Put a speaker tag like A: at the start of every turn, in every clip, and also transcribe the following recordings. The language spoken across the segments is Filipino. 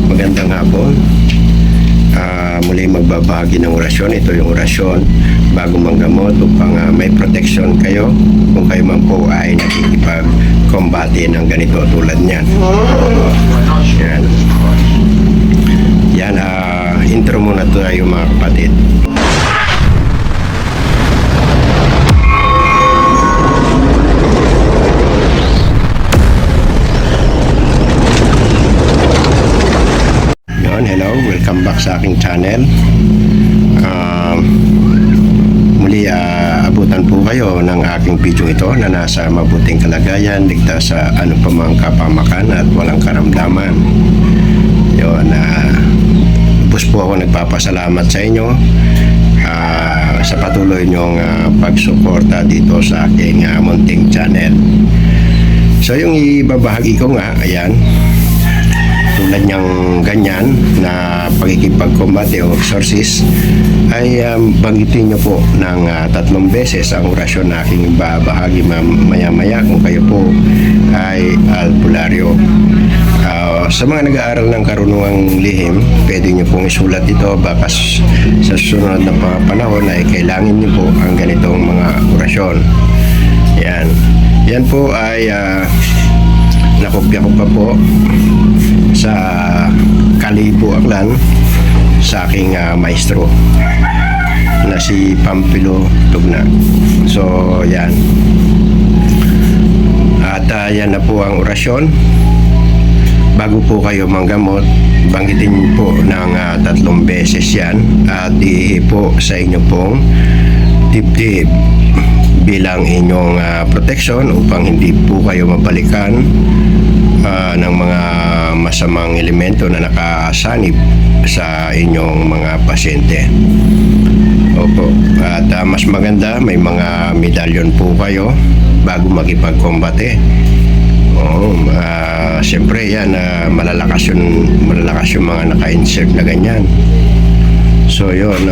A: magandang hapon. Muli magbabahagi ng orasyon. Ito yung orasyon bago manggamot upang may protection kayo kung kayo man po ay nakikipag-combate ng ganito tulad niyan. Yan, intro muna tayo mga kapatid. Hello, welcome back sa aking channel. Muli abutan po kayo ng aking video ito na nasa mabuting kalagayan, ligtas sa anumang kapamakan at walang karamdaman. Yun, lubos po ako nagpapasalamat sa inyo sa patuloy nyong pagsuporta dito sa aking munting channel. So yung ibabahagi ko nga, ayan, tulad niyang ganyan na pagkikipag-combate o exorcist ay banggitin niyo po ng 3 beses ang orasyon na aking babahagi maya-maya kung kayo po ay albularyo. Sa mga nag-aaral ng karunungang lihim, pwede niyo pong isulat ito, baka sa susunod na panahon ay kailangan niyo po ang ganitong mga orasyon. Yan po ay nakopya ko pa po sa Kalibo, Aklan, sa aking maestro na si Pampilo Tugna. So yan, at yan na po ang orasyon. Bago po kayo manggamot, banggitin po ng 3 beses yan at po sa inyo pong dibdib bilang inyong protection upang hindi po kayo mabalikan ng mga masamang elemento na nakasanib sa inyong mga pasyente. Opo. At mas maganda, may mga medalyon po kayo bago makipag-combate. Siyempre yan, malalakas yung mga naka-insert na ganyan. So yun,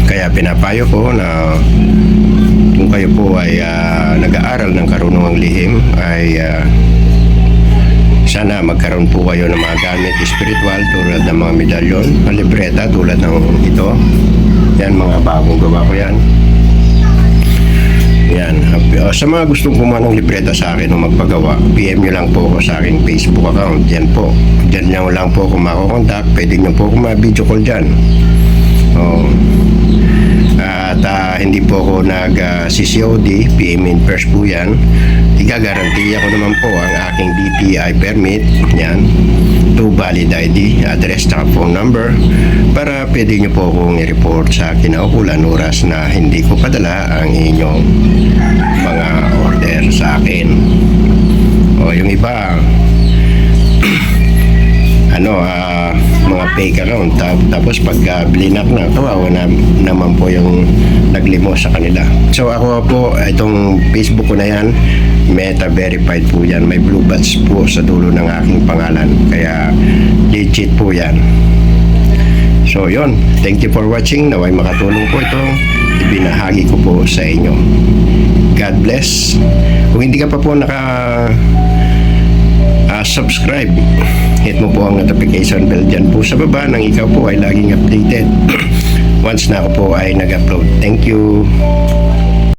A: kaya pinapayo ko na kung kayo po ay nag-aaral ng karunungang lihim ay sana magkaroon po kayo ng mga gamit spiritual tulad ng mga medalyon, mga libreta tulad ng ito. Yan, mga bagong gawa ko yan. Yan. Sa mga gustong kumuha ng libreta sa akin o magpagawa, PM nyo lang po ako sa aking Facebook account. Yan po. Diyan nyo lang po kung makokontak. Pwede nyo po kung ma-video call dyan. At hindi po ako nag-CCOD, PM in first po yan. Igagarantiya ko naman po ang aking DTI permit, yan, to valid ID, address, at phone number, para pwede nyo po akong i-report sa kinaukulan oras na hindi ko padala ang inyong mga order sa akin. O yung iba, mga fake account, tapos pag blinak na, kawawa na naman po yung naglimo sa kanila. So ako po, itong Facebook ko na yan, Meta verified po yan, may blue badge po sa dulo ng aking pangalan, kaya legit po yan. So yun, thank you for watching. Naway makatulong po ito, ibinahagi ko po sa inyo. God bless. Kung hindi ka pa po subscribe, hit mo po ang notification bell dyan po sa baba nang ikaw po ay laging updated once na ako po ay nag-upload. Thank you.